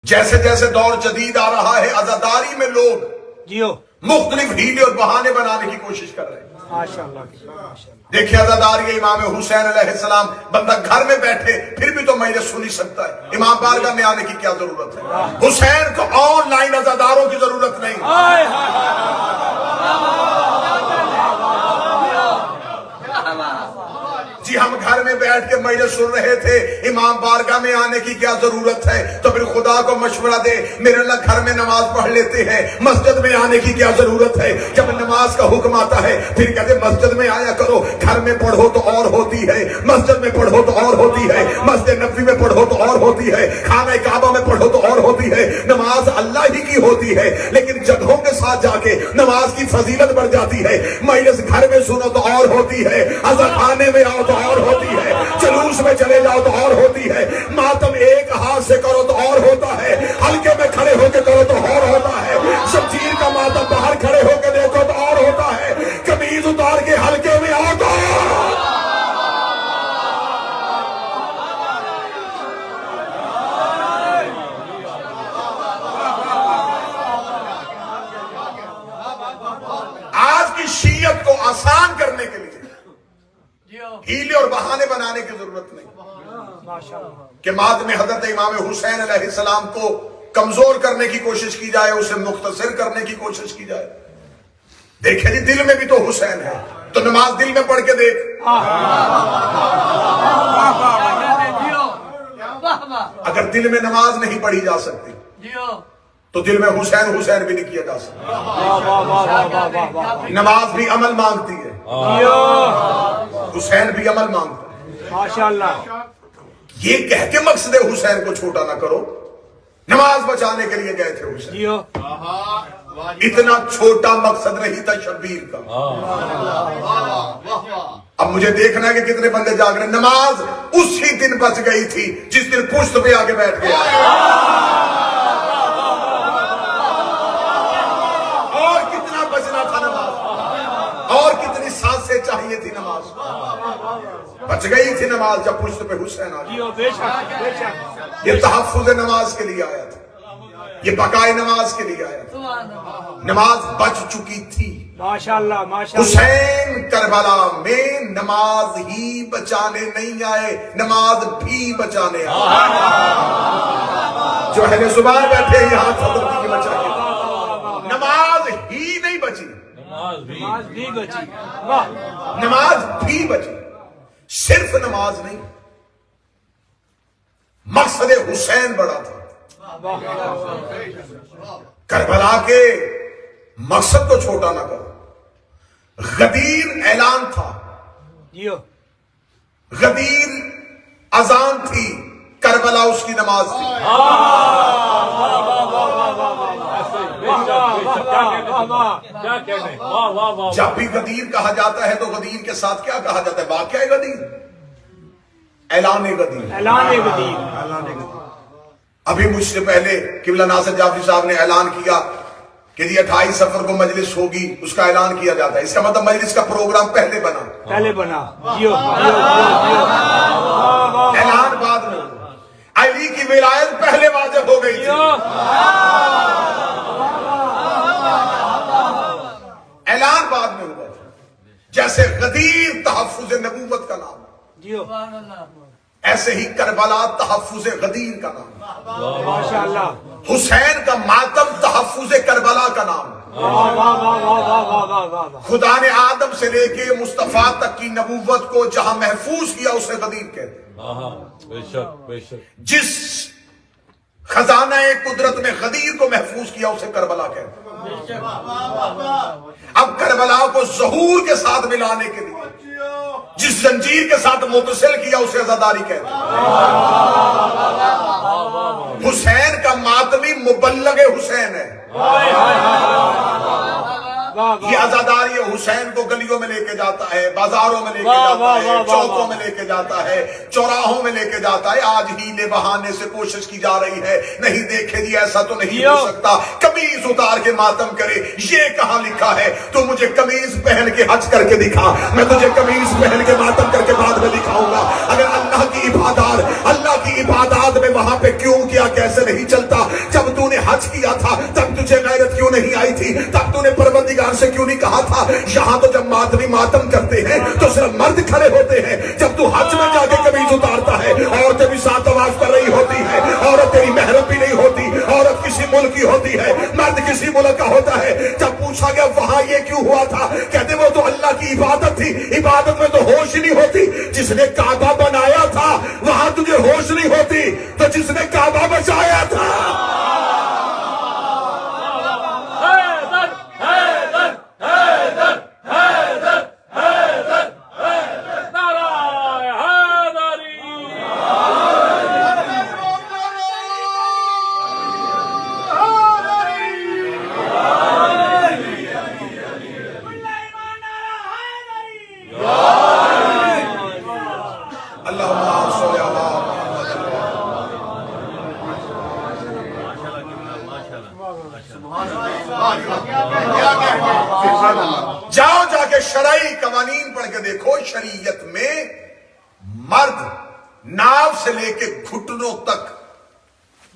جیسے جیسے دور جدید آ رہا ہے عزاداری میں لوگ مختلف ہیلے اور بہانے بنانے کی کوشش کر رہے ہیں۔ دیکھیں عزاداری امام حسین علیہ السلام، بندہ گھر میں بیٹھے پھر بھی تو مجلس سن ہی سکتا ہے، امام بارگاہ میں آنے کی کیا ضرورت ہے؟ حسین کو آن لائن عزاداروں کی ضرورت نہیں۔ جی ہم گھر میں بیٹھ کے مجلس سن رہے تھے، امام بارگاہ میں آنے کی کیا ضرورت ہے؟ تو پھر خدا کو مشورہ دے، میرے اللہ گھر میں نماز پڑھ لیتے ہیں، مسجد میں آنے کی کیا ضرورت ہے؟ جب نماز کا حکم آتا ہے پھر کہتے مسجد میں آیا کرو، گھر میں پڑھو تو اور ہوتی ہے، مسجد میں پڑھو تو اور ہوتی ہے، مسجد نبوی میں پڑھو تو اور ہوتی ہے، خانہ کعبہ میں پڑھو تو اور ہوتی ہے۔ نماز اللہ ہی کی ہوتی ہے، لیکن جگہوں کے ساتھ جا کے نماز کی فضیلت بڑھ جاتی ہے۔ مجلس گھر میں سنو تو اور ہوتی ہے، عزاخانے میں آؤ تو اور ہوتی ہے، جلوس میں چلے جاؤ تو اور ہوتی ہے، ماتم ایک ہاتھ سے کرو تو اور ہوتا ہے، حلقے میں کھڑے ہو کے کرو تو اور ہوتا ہے، شمشیر کا ماتم باہر کھڑے ہو کے دیکھو تو اور ہوتا ہے، قمیض اتار کے حلقے میں آؤ تو آج کی شیعت کو آسان کرنے کے لیے ہیلے اور بہانے بنانے کی ضرورت نہیں کہ ماتم حضرت امام حسین علیہ السلام کو کمزور کرنے کی کوشش کی جائے، اسے مختصر کرنے کی کوشش کی جائے۔ دیکھیں جی دل میں بھی تو حسین ہے، تو نماز دل میں پڑھ کے دیکھ۔ اگر دل میں نماز نہیں پڑھی جا سکتی تو دل میں حسین حسین بھی نہیں کیا جا سکتا۔ نماز بھی عمل مانگتی ہے، حسین بھی عمل مانگتا ہے۔ ماشاءاللہ۔ یہ کہہ کے مقصد حسین کو چھوٹا نہ کرو، نماز بچانے کے لیے گئے تھے حسین، اتنا چھوٹا مقصد نہیں تھا شبیر کا۔ اب مجھے دیکھنا ہے کہ کتنے بندے جاگ رہے ہیں۔ نماز اسی دن بچ گئی تھی جس دن پشت پہ آ کے بیٹھ گیا، اور کتنا بچنا تھا نماز، اور کتنی سانسیں چاہیے تھی نماز، بچ گئی تھی نماز جب پشت پہ حسین آ گیا۔ یہ تحفظ نماز کے لیے آیا تھا، یہ بقائے نماز کے لیے آیا تھا، نماز بچ چکی تھی۔ ماشاءاللہ ماشاءاللہ۔ حسین کربلا میں نماز ہی بچانے نہیں آئے، نماز بھی بچانے آئے۔ جو اہل زبان بیٹھے یہاں صدر کی بچانے، نماز ہی نہیں بچی، نماز بھی بچی، نماز بھی بچی۔ صرف نماز نہیں، مقصد حسین بڑا تھا۔ کربلا کے مقصد کو چھوٹا نہ کرو۔ غدیر اعلان تھا، غدیر اذان تھی، کربلا اس کی نماز تھی۔ جب بھی غدیر کہا جاتا ہے تو غدیر کے ساتھ کیا کہا جاتا ہے؟ واقعہ غدیر، اعلان غدیر، اعلان غدیر۔ ابھی مجھ سے پہلے قبلہ ناصر جعفری صاحب نے اعلان کیا کہ یہ 28 سفر کو مجلس ہوگی، اس کا اعلان کیا جاتا ہے، اس کا مطلب مجلس کا پروگرام پہلے بنا، اعلان بعد میں۔ علی کی ولایت پہلے واجب ہو گئی تھی، اعلان بعد میں ہوا تھا۔ جیسے غدیر تحفظ نبوت کا نام، ایسے ہی کربلا تحفظ غدیر کا نام، ماشاءاللہ۔ حسین کا ماتم تحفظ کربلا کا نام۔ خدا نے آدم سے لے کے مصطفیٰ تک کی نبوت کو جہاں محفوظ کیا اسے غدیر کہتے ہیں۔ جس خزانہ قدرت میں غدیر کو محفوظ کیا اسے کربلا کہتے ہیں۔ اب کربلا کو ظہور کے ساتھ ملانے کے لیے جس زنجیر کے ساتھ متصل کیا اسے عزاداری کہتے ہیں۔ حسین کا ماتمی مبلغ حسین ہے، یہ عزاداری حسین کو گلیوں میں لے کے جاتا ہے, بازاروں میں لے کے واہ, جاتا واہ, ہے, واہ, واہ, چوکوں واہ. میں لے کے جاتا ہے, چوراہوں میں لے کے جاتا ہے. آج ہیلے بہانے سے کوشش کی جا رہی ہے, نہیں دیکھے جی ایسا تو نہیں ہو سکتا, قمیض اتار کے ماتم کرے. یہ کہاں لکھا ہے؟ تو مجھے قمیض پہن کے حج کر کے دکھا, میں تجھے قمیض پہن کے ماتم کر کے بعد میں دکھاؤں گا. اگر اللہ کی عبادات میں وہاں پہ کیوں کیا کیسے نہیں چلتا؟ جب تو نے حج کیا تھا تب تجھے غیرت کیوں نہیں آئی تھی؟ تب تو نے پروردگار سے کیوں نہیں کہا تھا؟ یہاں تو جب ماتمی ماتم کرتے ہیں تو صرف مرد کھڑے ہوتے ہیں. جب تو حج میں جا کے قمیض اتارتا ہے, عورتیں بھی ساتھ طواف کر رہی ہوتی ہے, عورت تیری محرم بھی نہیں ہوتی, عورت کسی ملک کی ہوتی ہے, مرد کسی ملک کا ہوتا ہے. جب پوچھا گیا وہاں یہ کیوں ہوا تھا, کہتے وہ تو اللہ کی عبادت تھی. عبادت میں تو ہوش ہی نہیں ہوتی. جس نے کعبہ بنایا تھا وہاں تجھے ہوش نہیں ہوتی, تو جس نے کعبہ بچایا تھا. جاؤ جا کے شرعی قوانین پڑھ کے دیکھو. شریعت میں مرد ناف سے لے کے گھٹنوں تک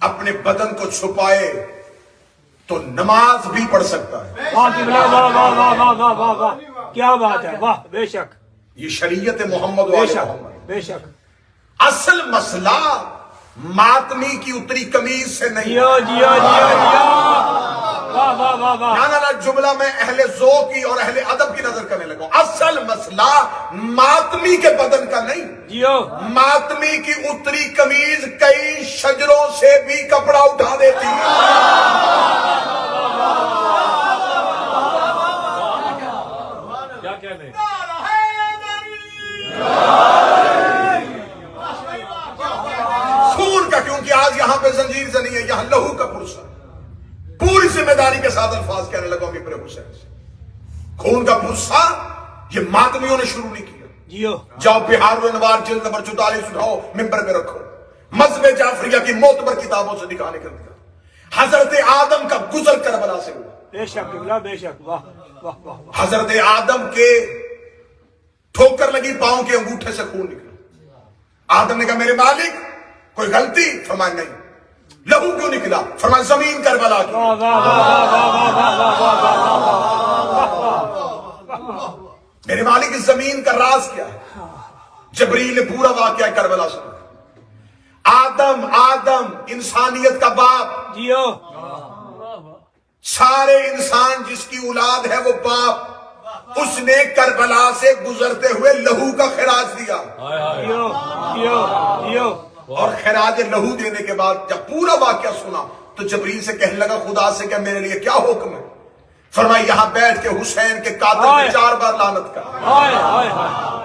اپنے بدن کو چھپائے تو نماز بھی پڑھ سکتا ہے. واہ قبلہ, واہ واہ واہ واہ واہ واہ واہ, کیا بات ہے, واہ, بے شک, یہ شریعت محمد بے و شک, محمد. بے شک. اصل مسئلہ ماتمی کی اتری قمیض سے نہیں. جیو جیو جیو جیو, واہ واہ واہ واہ. نا جملہ میں اہل ذوق کی اور اہل ادب کی نظر کرنے لگا. اصل مسئلہ ماتمی کے بدن کا نہیں, جیو, ماتمی کی اتری قمیض کئی شجروں سے بھی کپڑا اٹھا دیتی ہے. کیا کہنے, خون کا, کیونکہ آج یہاں پہ زنجیر سے نہیں ہے, یہاں لہو کا پرسا. پوری ذمہ داری کے ساتھ الفاظ کہنے لگا ہوں پھر حسین سے. خون کا پرسا یہ ماتمیوں نے شروع نہیں کیا. جیو, جاؤ بہار الانوار جلد نمبر 44 اٹھاؤ, ممبر میں رکھو, مذہب جعفریہ کی معتبر کتابوں سے دکھانے کا دیا. حضرت آدم کا گزر کربلا سے ہوا. بے شک قبلہ, بے شک, واہ واہ واہ. حضرت آدم کے ٹھوکر لگی پاؤں کے انگوٹھے سے خون نکلا. آدم نے کہا میرے مالک کوئی غلطی؟ فرمایا نہیں. لہو کیوں نکلا؟ فرمایا زمین کربلا کی. واہ واہ واہ واہ واہ واہ واہ واہ. میرے مالک اس زمین کا راز کیا ہے؟ جبریل نے پورا واقعہ کربلا سنا. آدم انسانیت کا باپ, جیو, سارے انسان جس کی اولاد ہے وہ باپ, اس نے کربلا سے گزرتے ہوئے لہو کا خراج دیا. جیو جیو جیو. اور خراج لہو دینے کے بعد جب پورا واقعہ سنا تو جبریل سے کہنے لگا خدا سے کہ میرے لیے کیا حکم ہے؟ فرمایا یہاں بیٹھ کے حسین کے قاتل پہ 4 بار لعنت کر. ہائے ہائے ہائے.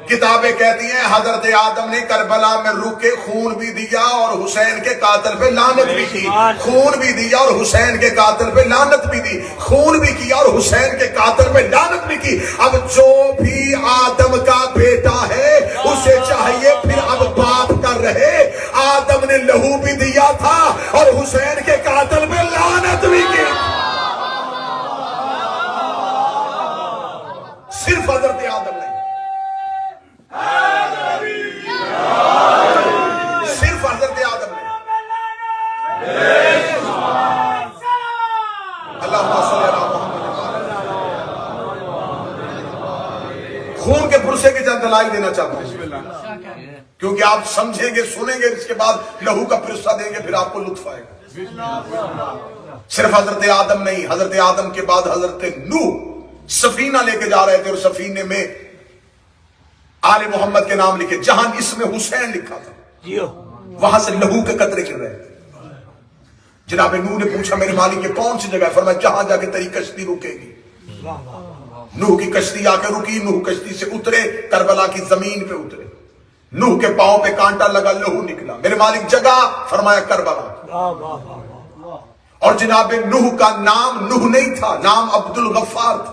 کتابیں کہتی ہیں حضرت آدم نے کربلا میں رک کے خون بھی دیا اور حسین کے قاتل پہ لعنت بھی کی. خون بھی دیا اور حسین کے قاتل پہ لعنت بھی دی. خون بھی کیا اور حسین کے قاتل پہ لعنت بھی کی. اب جو بھی آدم کا بیٹا ہے اسے چاہیے پھر اب باپ کا رہے. آدم نے لہو بھی دیا تھا اور حسین کے قاتل پہ لعنت بھی کی. صرف حضرت آدم نہیں, صرف حضرت آدم نے. اللہم صلی علی محمد. خون کے پرسے کے چند دلائل دینا چاہتا ہوں کیونکہ آپ سمجھیں گے, سنیں گے, اس کے بعد لہو کا پرسہ دیں گے, پھر آپ کو لطف آئے گا. صرف حضرت آدم نہیں, حضرت آدم کے بعد حضرت نوح سفینہ لے کے جا رہے تھے اور سفینے میں آل محمد کے نام لکھے, جہاں اس میں حسین لکھا تھا جیو, وہاں سے لہو کے قطرے گر رہے تھے. جناب نوح نے پوچھا میرے مالک یہ کون سی جگہ ہے؟ فرمایا جہاں جا کے تیری کشتی رکے گی. نوح کی کشتی آ کے رکی, نوح کشتی سے اترے, کربلا کی زمین پہ اترے. نوح کے پاؤں پہ کانٹا لگا, لہو نکلا. میرے مالک جگہ, فرمایا کربلا. اور جناب نوح کا نام نوح نہیں تھا, نام عبد الغفار تھا.